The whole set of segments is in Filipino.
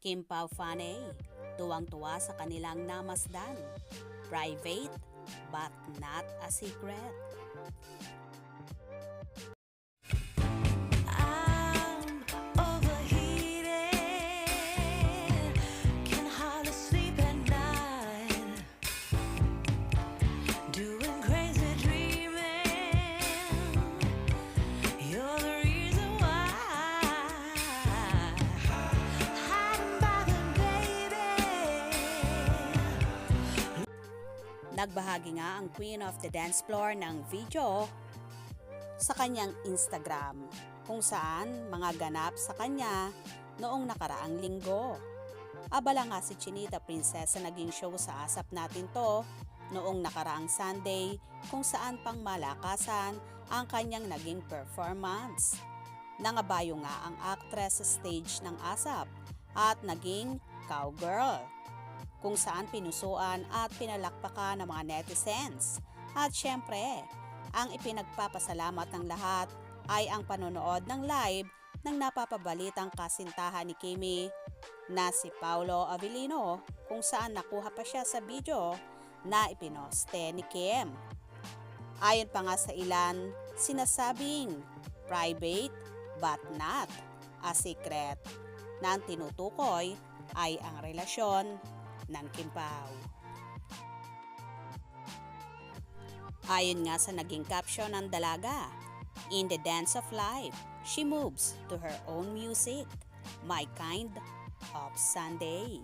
Kim Pao Faney, tuwang-tuwa sa kanilang namasdan. Private but not a secret. I'm overheated, can hardly sleep at night, doing crazy dreaming. You're the reason why. I'm bothered, baby. Nagbahagi nga ang Queen of the Dance Floor ng video sa kanyang Instagram kung saan mga ganap sa kanya noong nakaraang linggo. Abala nga si Chinita Princess sa naging show sa Asap Natin To noong nakaraang Sunday kung saan pang malakasan ang kanyang naging performance. Nangabayo nga ang actress sa stage ng Asap at naging cowgirl kung saan pinusuan at pinalakpakan ng mga netizens. At syempre, ang ipinagpapasalamat ng lahat ay ang panonood ng live ng napapabalitang kasintahan ni Kimi na si Paolo Avellino kung saan nakuha pa siya sa video na ipinoste ni Kim. Ayon pa nga sa ilan, sinasabing private but not a secret na ang tinutukoy ay ang relasyon ng Kim Pao. Ayon nga sa naging caption ng dalaga, "In the dance of life, she moves to her own music. My kind of Sunday."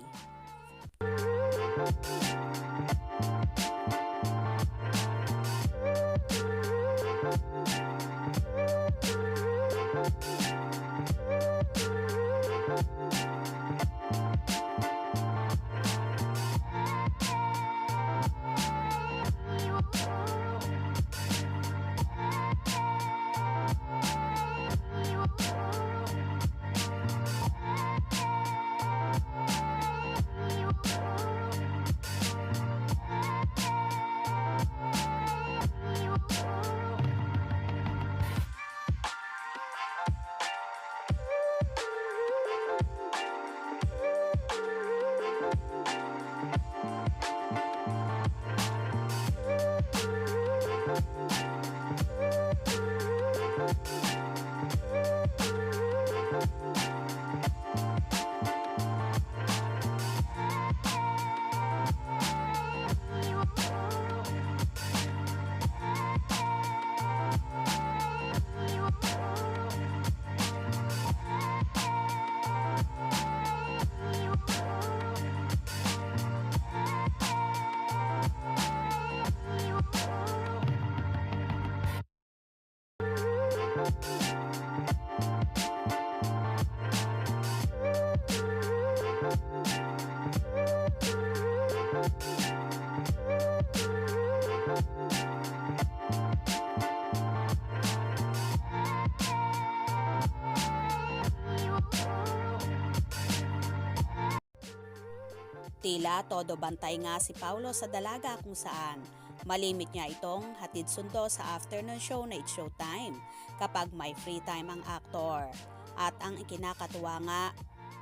Tila todo bantay nga si Paolo sa dalaga kung saan malimit niya itong hatid sundo sa afternoon show na It's Showtime kapag may free time ang aktor. At ang ikinakatuwa nga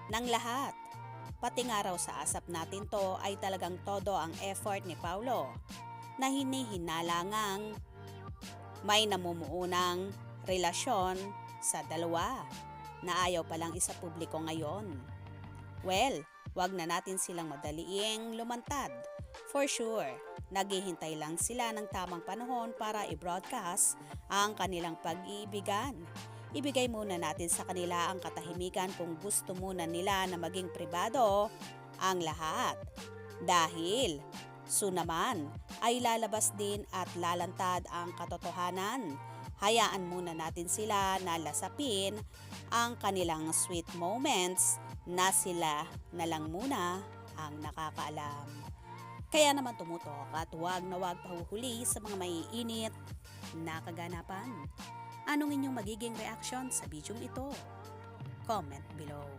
ng lahat, pati nga raw sa Asap Natin To ay talagang todo ang effort ni Paolo na hinihinala ngang may namumuunang relasyon sa dalawa na ayaw palang isa publiko ngayon. Well, wag na natin silang madaliing lumantad. For sure, naghihintay lang sila ng tamang panahon para i-broadcast ang kanilang pag-iibigan. Ibigay muna natin sa kanila ang katahimikan kung gusto muna nila na maging pribado ang lahat. Dahil, soon naman ay lalabas din at lalantad ang katotohanan. Hayaan muna natin sila na lasapin ang kanilang sweet moments na sila na lang muna ang nakakaalam. Kaya naman tumutok at huwag na huwag pahuhuli sa mga maiinit na kaganapan. Anong inyong magiging reaction sa video ito? Comment below.